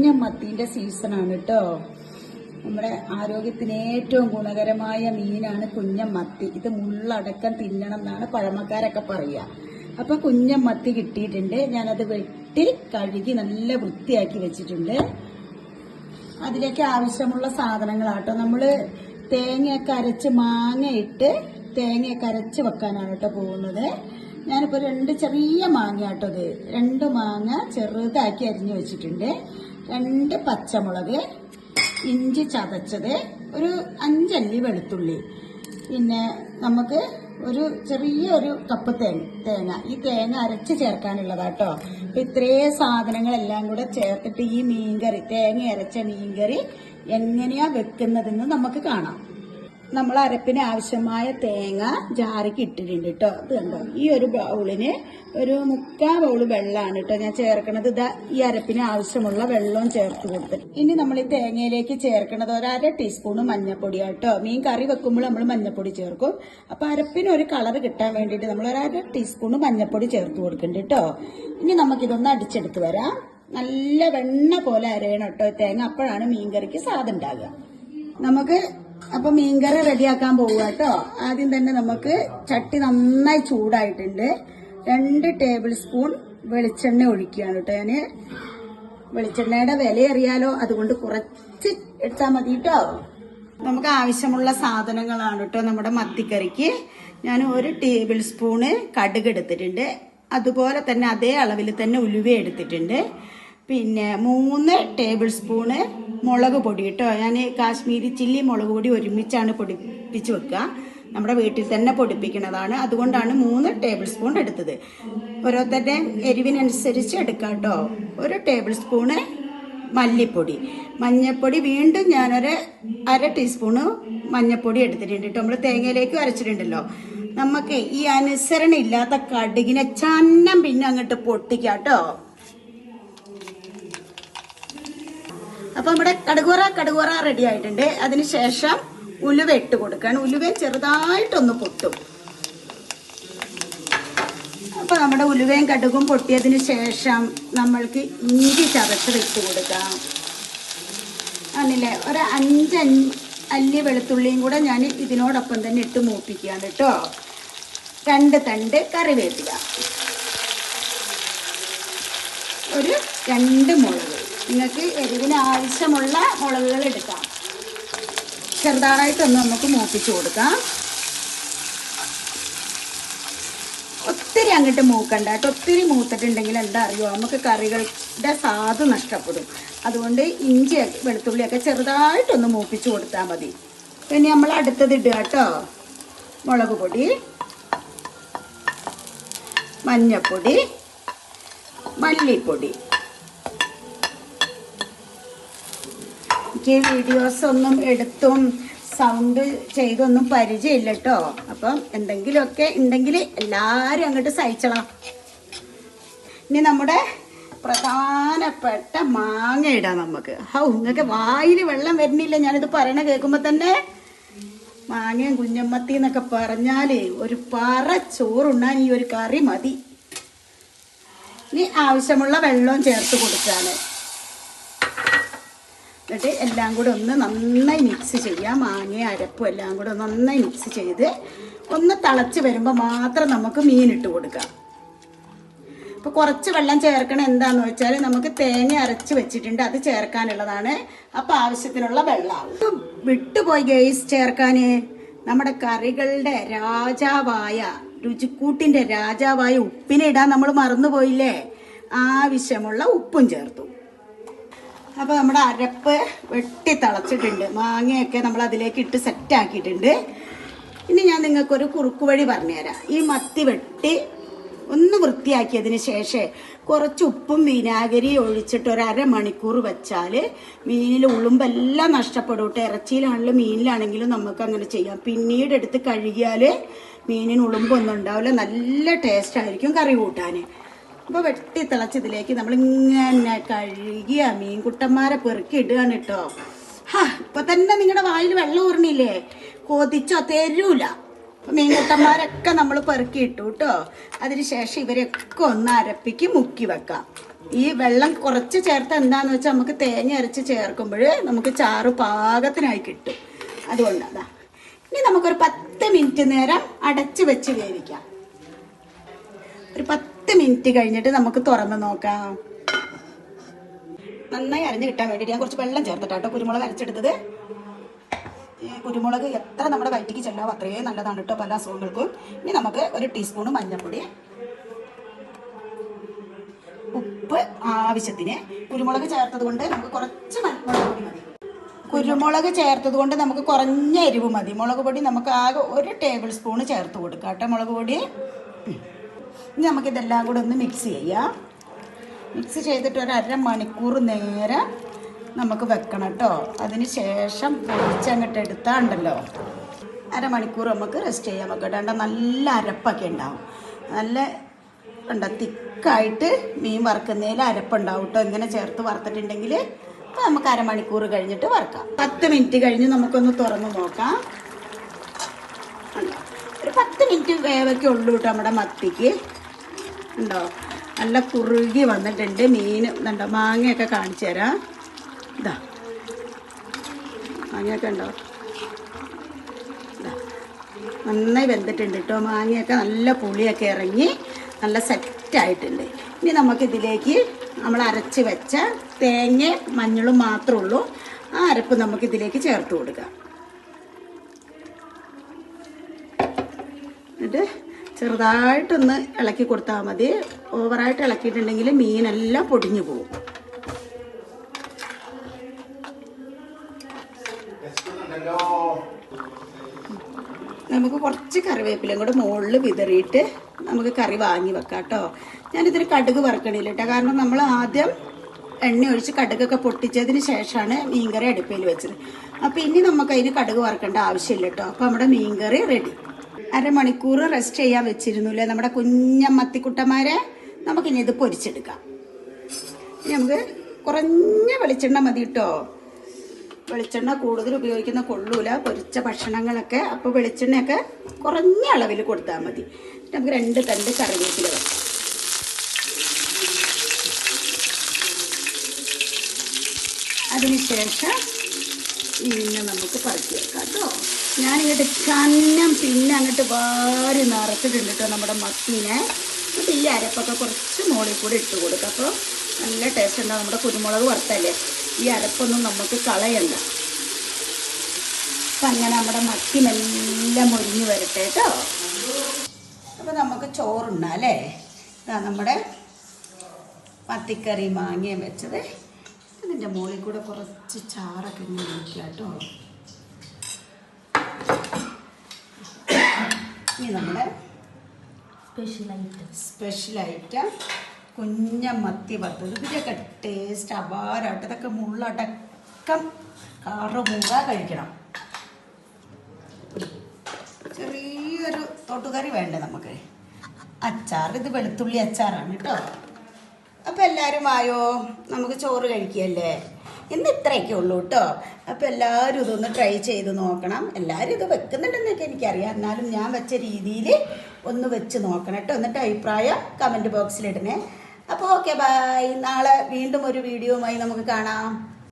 കുഞ്ഞമത്തീൻ്റെ സീസണാണ് കേട്ടോ. നമ്മുടെ ആരോഗ്യത്തിന് ഏറ്റവും ഗുണകരമായ മീനാണ് കുഞ്ഞമത്തി. ഇത് മുള്ളടക്കം തിന്നണം എന്നാണ് പഴമക്കാരൊക്കെ പറയുക. അപ്പം കുഞ്ഞമത്തി കിട്ടിയിട്ടുണ്ട്. ഞാനത് വെട്ടി കഴുകി നല്ല വൃത്തിയാക്കി വെച്ചിട്ടുണ്ട്. അതിലേക്ക് ആവശ്യമുള്ള സാധനങ്ങളാട്ടോ. നമ്മൾ തേങ്ങയൊക്കെ അരച്ച് മാങ്ങയിട്ട് തേങ്ങയൊക്കെ അരച്ച് വെക്കാനാണ് കേട്ടോ പോകുന്നത്. ഞാനിപ്പോൾ 2 ചെറിയ മാങ്ങ കേട്ടോ. ഇത് 2 മാങ്ങ ചെറുതാക്കി അരിഞ്ഞു വെച്ചിട്ടുണ്ട്. 2 പച്ചമുളക്, ഇഞ്ചി ചതച്ചത്, ഒരു 5 അല്ലി വെളുത്തുള്ളി, പിന്നെ നമുക്ക് ഒരു ചെറിയൊരു കപ്പ് തേങ്ങ. ഈ തേങ്ങ അരച്ച് ചേർക്കാനുള്ളതാട്ടോ. അപ്പൊ ഇത്രയും സാധനങ്ങളെല്ലാം കൂടെ ചേർത്തിട്ട് ഈ മീൻകറി, തേങ്ങ അരച്ച മീൻകറി എങ്ങനെയാ വെക്കുന്നതെന്ന് നമുക്ക് കാണാം. നമ്മൾ അരപ്പിന് ആവശ്യമായ തേങ്ങ ജാറിക്ക് ഇട്ടിട്ടുണ്ട് കേട്ടോ. ഇത് കണ്ടോ, ഈ ഒരു ബൗളിന് ഒരു 3/4 ബൗള് വെള്ളമാണ് കേട്ടോ ഞാൻ ചേർക്കണത്. ഇതാ ഈ അരപ്പിന് ആവശ്യമുള്ള വെള്ളവും ചേർത്ത് കൊടുത്തിട്ട് ഇനി നമ്മൾ ഈ തേങ്ങയിലേക്ക് ചേർക്കണത് 1/2 ടീസ്പൂണ് മഞ്ഞപ്പൊടിയാട്ടോ. മീൻ കറി വെക്കുമ്പോൾ നമ്മൾ മഞ്ഞപ്പൊടി ചേർക്കും. അപ്പൊ അരപ്പിന് ഒരു കളർ കിട്ടാൻ വേണ്ടിയിട്ട് നമ്മൾ 1/2 ടീസ്പൂണ് മഞ്ഞപ്പൊടി ചേർത്ത് കൊടുക്കുന്നുണ്ട് കേട്ടോ. ഇനി നമുക്കിതൊന്ന് അടിച്ചെടുത്ത് വരാം. നല്ല വെണ്ണ പോലെ അരയണം കേട്ടോ തേങ്ങ. അപ്പോഴാണ് മീൻകറിക്ക് സ്വാദ് ഉണ്ടാകുക. നമുക്ക് അപ്പൊ മീൻകറി റെഡിയാക്കാൻ പോവുക കേട്ടോ. ആദ്യം തന്നെ നമുക്ക് ചട്ടി നന്നായി ചൂടായിട്ടുണ്ട്. 2 ടേബിൾ സ്പൂൺ വെളിച്ചെണ്ണ ഒഴിക്കുകയാണ് കേട്ടോ. ഞാന് വെളിച്ചെണ്ണയുടെ വില അറിയാലോ, അതുകൊണ്ട് കുറച്ച് എടുത്താൽ മതി കേട്ടോ. നമുക്ക് ആവശ്യമുള്ള സാധനങ്ങളാണ് കേട്ടോ നമ്മുടെ മത്തിക്കറിക്ക്. ഞാൻ 1 ടേബിൾ സ്പൂണ് കടുക് എടുത്തിട്ടുണ്ട്. അതുപോലെ തന്നെ അതേ അളവിൽ തന്നെ ഉലുവ എടുത്തിട്ടുണ്ട്. പിന്നെ 3 ടേബിൾ സ്പൂണ് മുളക് പൊടി കേട്ടോ. ഞാൻ കാശ്മീരി ചില്ലി മുളക് പൊടി ഒരുമിച്ചാണ് പൊടിപ്പിച്ച് വെക്കുക. നമ്മുടെ വീട്ടിൽ തന്നെ പൊടിപ്പിക്കുന്നതാണ്. അതുകൊണ്ടാണ് 3 ടേബിൾ സ്പൂൺ എടുത്തത്. ഓരോരുത്തരുടെ എരിവിനനുസരിച്ച് എടുക്കാം കേട്ടോ. 1 ടേബിൾ സ്പൂണ് മല്ലിപ്പൊടി, മഞ്ഞൾപ്പൊടി വീണ്ടും ഞാനൊരു 1/2 ടീസ്പൂണ് മഞ്ഞൾപ്പൊടി എടുത്തിട്ടുണ്ട് കേട്ടോ. നമ്മൾ തേങ്ങയിലേക്ക് അരച്ചിട്ടുണ്ടല്ലോ. നമുക്ക് ഈ അനുസരണ ഇല്ലാത്ത കടുകിനെ ചന്നം പിന്നെ അങ്ങോട്ട് പൊട്ടിക്കാം കേട്ടോ. അപ്പൊ നമ്മുടെ കടുകുറ റെഡി ആയിട്ടുണ്ട്. അതിനുശേഷം ഉലുവ ഇട്ട് കൊടുക്കുകയാണ്. ഉലുവ ചെറുതായിട്ടൊന്ന് പൊട്ടും. അപ്പൊ നമ്മുടെ ഉലുവയും കടുകും പൊട്ടിയതിന് ശേഷം നമ്മൾക്ക് ഇഞ്ചി ചതച്ചത് ഇട്ട് കൊടുക്കാം. ആണല്ലേ, ഒരു 5 അല്ലി വെളുത്തുള്ളിയും കൂടെ ഞാൻ ഇതിനോടൊപ്പം തന്നെ ഇട്ട് മൂപ്പിക്കുകയാണ് കേട്ടോ. 2 തണ്ട് കറിവേപ്പില, ഒരു 2 മുളക്. നിങ്ങൾക്ക് എരിവിന് ആവശ്യമുള്ള മുളകുകൾ എടുക്കാം. ചെറുതായിട്ടൊന്ന് നമുക്ക് മൂപ്പിച്ചു കൊടുക്കാം. ഒത്തിരി അങ്ങോട്ട് മൂക്കണ്ട കേട്ടോ. ഒത്തിരി മൂത്തിട്ടുണ്ടെങ്കിൽ എന്താ അറിയോ, നമുക്ക് കറികളുടെ സ്വാദ് നഷ്ടപ്പെടും. അതുകൊണ്ട് ഇഞ്ചി വെളുത്തുള്ളിയൊക്കെ ചെറുതായിട്ടൊന്ന് മൂപ്പിച്ചു കൊടുത്താൽ മതി. പിന്നെ നമ്മൾ അടുത്തത് ഇടുക കേട്ടോ. മുളക് പൊടി, മഞ്ഞപ്പൊടി, മല്ലിപ്പൊടി. എനിക്ക് വീഡിയോസ് ഒന്നും എടുത്തും സൗണ്ട് ചെയ്തൊന്നും പരിചയമില്ല കേട്ടോ. അപ്പം എന്തെങ്കിലുമൊക്കെ ഉണ്ടെങ്കിൽ എല്ലാവരും അങ്ങോട്ട് സഹിച്ചണം. ഇനി നമ്മുടെ പ്രധാനപ്പെട്ട മാങ്ങ ഇടാം നമുക്ക്. നിങ്ങൾക്ക് വായിൽ വെള്ളം വരുന്നില്ല ഞാനിത് പറയണ കേൾക്കുമ്പോൾ തന്നെ. മാങ്ങയും കുഞ്ഞമത്തി എന്നൊക്കെ പറഞ്ഞാൽ ഒരു പറ ചോറുണ്ണാൻ ഈ ഒരു കറി മതി. ഇനി ആവശ്യമുള്ള വെള്ളവും ചേർത്ത് കൊടുക്കാണ്. എന്നിട്ട് എല്ലാം കൂടെ ഒന്ന് നന്നായി മിക്സ് ചെയ്യാം. മാങ്ങയും അരപ്പും എല്ലാം കൂടെ നന്നായി മിക്സ് ചെയ്ത് ഒന്ന് തിളച്ച് വരുമ്പോൾ മാത്രം നമുക്ക് മീനിട്ട് കൊടുക്കാം. അപ്പോൾ കുറച്ച് വെള്ളം ചേർക്കണം. എന്താണെന്ന് വെച്ചാൽ നമുക്ക് തേങ്ങ അരച്ച് വെച്ചിട്ടുണ്ട്, അത് ചേർക്കാനുള്ളതാണ്. അപ്പോൾ ആവശ്യത്തിനുള്ള വെള്ളം വിട്ടുപോയി ഗൈസ് ചേർക്കാൻ. നമ്മുടെ കറികളുടെ രാജാവായ, രുചിക്കൂട്ടിൻ്റെ രാജാവായ ഉപ്പിനെ ഇടാൻ നമ്മൾ മറന്നുപോയില്ലേ. ആവശ്യമുള്ള ഉപ്പും ചേർത്തു. അപ്പോൾ നമ്മുടെ അരപ്പ് വെട്ടി തിളച്ചിട്ടുണ്ട്. മാങ്ങയൊക്കെ നമ്മൾ അതിലേക്ക് ഇട്ട് സെറ്റാക്കിയിട്ടുണ്ട്. ഇനി ഞാൻ നിങ്ങൾക്കൊരു കുറുക്ക് വഴി പറഞ്ഞുതരാം. ഈ മത്തി വെട്ടി ഒന്ന് വൃത്തിയാക്കിയതിന് ശേഷം കുറച്ച് ഉപ്പും വിനാഗിരിയും ഒഴിച്ചിട്ട് 1/2 മണിക്കൂർ വെച്ചാൽ മീനിൽ ഉളുമ്പെല്ലാം നഷ്ടപ്പെടും കേട്ടോ. ഇറച്ചിയിലാണെങ്കിലും മീനിലാണെങ്കിലും നമുക്ക് അങ്ങനെ ചെയ്യാം. പിന്നീട് എടുത്ത് കഴുകിയാൽ മീനിന് ഉളുമ്പൊന്നും ഉണ്ടാവില്ല. നല്ല ടേസ്റ്റ് ആയിരിക്കും കറി കൂട്ടാൻ. അപ്പോൾ വെട്ടി തിളച്ചതിലേക്ക് നമ്മളിങ്ങനെ കഴുകിയ മീൻകുട്ടന്മാരെ പെറുക്കി ഇടുകയാണ് കേട്ടോ. ഇപ്പൊ തന്നെ നിങ്ങളുടെ വായിൽ വെള്ളം ഊർണില്ലേ, കൊതിച്ചോ തരൂല. മീൻകുട്ടന്മാരൊക്കെ നമ്മൾ പെറുക്കി ഇട്ടു കേട്ടോ. അതിനുശേഷം ഇവരൊക്കെ ഒന്ന് അരപ്പിക്ക് മുക്കി വെക്കാം. ഈ വെള്ളം കുറച്ച് ചേർത്ത് എന്താന്ന് വെച്ചാൽ നമുക്ക് തേങ്ങ അരച്ച് ചേർക്കുമ്പോൾ നമുക്ക് ചാറ് പാകത്തിനായി കിട്ടും. അതുകൊണ്ടാണ്. ഇനി നമുക്കൊരു 10 മിനിറ്റ് നേരം അടച്ച് വെച്ച് വേവിക്കാം. ഒരു 10 മിനിറ്റ് കഴിഞ്ഞിട്ട് നമുക്ക് തുറന്ന് നോക്കാം. നന്നായി അരഞ്ഞ് കിട്ടാൻ വേണ്ടിയിട്ട് ഞാൻ കുറച്ച് വെള്ളം ചേർത്തിട്ടാട്ടോ കുരുമുളക് അരച്ചെടുത്തത്. കുരുമുളക് എത്ര നമ്മുടെ വയറ്റിക്ക് ചെല്ലാവോ അത്രയും നല്ലതാണ് കേട്ടോ പല അസുഖങ്ങൾക്കും. ഇനി നമുക്ക് ഒരു ടീസ്പൂണ് മഞ്ഞൾപ്പൊടി, ഉപ്പ് ആവശ്യത്തിന്. കുരുമുളക് ചേർത്തത് കൊണ്ട് നമുക്ക് കുറച്ച് മുളക് പൊടി മതി. കുരുമുളക് ചേർത്തത് കൊണ്ട് നമുക്ക് കുറഞ്ഞ എരിവ് മതി. മുളക് പൊടി നമുക്ക് ആകെ 1 ടേബിൾ സ്പൂണ് ചേർത്ത് കൊടുക്കാം കേട്ടോ മുളക് പൊടി. ഇനി നമുക്കിതെല്ലാം കൂടെ ഒന്ന് മിക്സ് ചെയ്യാം. മിക്സ് ചെയ്തിട്ട് ഒരു അരമണിക്കൂർ നേരം നമുക്ക് വെക്കണം കേട്ടോ. അതിന് ശേഷം പൊടിച്ചങ്ങോട്ട് എടുത്താണ്ടല്ലോ അരമണിക്കൂർ നമുക്ക് റെസ്റ്റ് ചെയ്യാൻ വെക്കട്ടെ. നല്ല അരപ്പൊക്കെ ഉണ്ടാവും. നല്ല തിക്കായിട്ട് മീൻ വറുക്കുന്നതിൽ അരപ്പുണ്ടാവും കേട്ടോ. ഇങ്ങനെ ചേർത്ത് വറുത്തിട്ടുണ്ടെങ്കിൽ അപ്പോൾ നമുക്ക് അരമണിക്കൂർ കഴിഞ്ഞിട്ട് വറുക്കാം. 10 മിനിറ്റ് കഴിഞ്ഞ് നമുക്കൊന്ന് തുറന്ന് നോക്കാം. ഒരു 10 മിനിറ്റ് വേവൊക്കെ ഉള്ളൂ കേട്ടോ നമ്മുടെ മത്തിക്ക്. ഉണ്ടോ നല്ല കുറുകി വന്നിട്ടുണ്ട് മീൻ. ഉണ്ടോ മാങ്ങയൊക്കെ കാണിച്ചു തരാം. ഇതാ മാങ്ങയൊക്കെ ഉണ്ടോ, നന്നായി വെന്തിട്ടുണ്ട് കേട്ടോ. മാങ്ങയൊക്കെ നല്ല പുളിയൊക്കെ ഇറങ്ങി നല്ല സെറ്റായിട്ടുണ്ട്. ഇനി നമുക്കിതിലേക്ക് നമ്മൾ അരച്ച് വെച്ച തേങ്ങ മഞ്ഞളും മാത്രമേ ഉള്ളൂ. ആ അരപ്പ് നമുക്കിതിലേക്ക് ചേർത്ത് കൊടുക്കാം. എന്നിട്ട് ചെറുതായിട്ടൊന്ന് ഇളക്കി കൊടുത്താൽ മതി. ഓവറായിട്ട് ഇളക്കിയിട്ടുണ്ടെങ്കിൽ മീനെല്ലാം പൊടിഞ്ഞു പോകും. നമുക്ക് കുറച്ച് കറിവേപ്പിലയും കൂടെ മുകളിൽ വിതറിയിട്ട് നമുക്ക് കറി വാങ്ങി വെക്കാം കേട്ടോ. ഞാനിതിന് കടുക് വറുക്കണില്ല കേട്ടോ. കാരണം നമ്മൾ ആദ്യം എണ്ണ ഒഴിച്ച് കടുകൊക്കെ പൊട്ടിച്ചതിന് ശേഷമാണ് മീൻകറി അടുപ്പയിൽ വെച്ചത്. അപ്പോൾ ഇനി നമുക്ക് അതിന് കടുക് വറുക്കേണ്ട ആവശ്യമില്ല കേട്ടോ. അപ്പോൾ നമ്മുടെ മീൻകറി റെഡി. അരമണിക്കൂർ റെസ്റ്റ് ചെയ്യാൻ വെച്ചിരുന്നില്ലേ നമ്മുടെ കുഞ്ഞമ്മത്തിക്കുട്ടന്മാരെ. നമുക്കിനി ഇത് പൊരിച്ചെടുക്കാം. ഇനി നമുക്ക് കുറഞ്ഞ വെളിച്ചെണ്ണ മതി കേട്ടോ. വെളിച്ചെണ്ണ കൂടുതൽ ഉപയോഗിക്കുന്ന കൊള്ളൂല പൊരിച്ച ഭക്ഷണങ്ങളൊക്കെ. അപ്പോൾ വെളിച്ചെണ്ണയൊക്കെ കുറഞ്ഞ അളവിൽ കൊടുത്താൽ മതി. നമുക്ക് 2 തണ്ട് കറിവേപ്പില വെക്കാം. അതിനുശേഷം മീനെ നമുക്ക് പറക്കി വെക്കാം കേട്ടോ. ഞാനിങ്ങോട്ട് കന്നം പിന്നെ അങ്ങോട്ട് വാരി നിറച്ചിട്ടുണ്ട് കേട്ടോ നമ്മുടെ മത്തീനെ. എന്നിട്ട് ഈ അരപ്പൊക്കെ കുറച്ച് മുകളിൽ കൂടെ ഇട്ട് കൊടുക്കാം. അപ്പോൾ നല്ല ടേസ്റ്റ് ഉണ്ടാവും. നമ്മുടെ കുരുമുളക് വറുത്തല്ലേ, ഈ അരപ്പൊന്നും നമുക്ക് കളയണ്ട. അപ്പം അങ്ങനെ നമ്മുടെ മത്തി മെല്ലെ മുരിഞ്ഞ് വരട്ടെ കേട്ടോ. അപ്പോൾ നമുക്ക് ചോറുണ്ണാല്ലേ. ഇതാ നമ്മുടെ മത്തിക്കറി മാങ്ങയും വെച്ചത്. ഇതിൻ്റെ മുകളിൽ കൂടെ കുറച്ച് ചാറൊക്കെ ഇങ്ങനെ ഒഴിക്കുക കേട്ടോ. ഇനി നമ്മുടെ സ്പെഷ്യൽ ഐറ്റം കുഞ്ഞമത്തി വറുത്തത്. ഇതിൻ്റെയൊക്കെ ടേസ്റ്റ് അപാരമായിട്ട്. ഇതൊക്കെ മുള്ളടക്കം കറുമുക കഴിക്കണം. ചെറിയൊരു തൊട്ടുകറി വേണ്ടേ നമുക്ക്. അച്ചാർ, ഇത് വെളുത്തുള്ളി അച്ചാറാണ് കേട്ടോ. അപ്പോൾ എല്ലാവരും ആയോ, നമുക്ക് ചോറ് കഴിക്കുകയല്ലേ. ഇന്ന് ഇത്രയൊക്കെ ഉള്ളൂ കേട്ടോ. അപ്പോൾ എല്ലാവരും ഇതൊന്ന് ട്രൈ ചെയ്ത് നോക്കണം. എല്ലാവരും ഇത് വെക്കുന്നുണ്ടെന്നൊക്കെ എനിക്കറിയാം. എന്നാലും ഞാൻ വെച്ച രീതിയിൽ ഒന്ന് വെച്ച് നോക്കണം കേട്ടോ. എന്നിട്ട് അഭിപ്രായം കമൻറ്റ് ബോക്സിലിടണേ. അപ്പോൾ ഓക്കെ, ബൈ. നാളെ വീണ്ടും ഒരു വീഡിയോയുമായി നമുക്ക് കാണാം.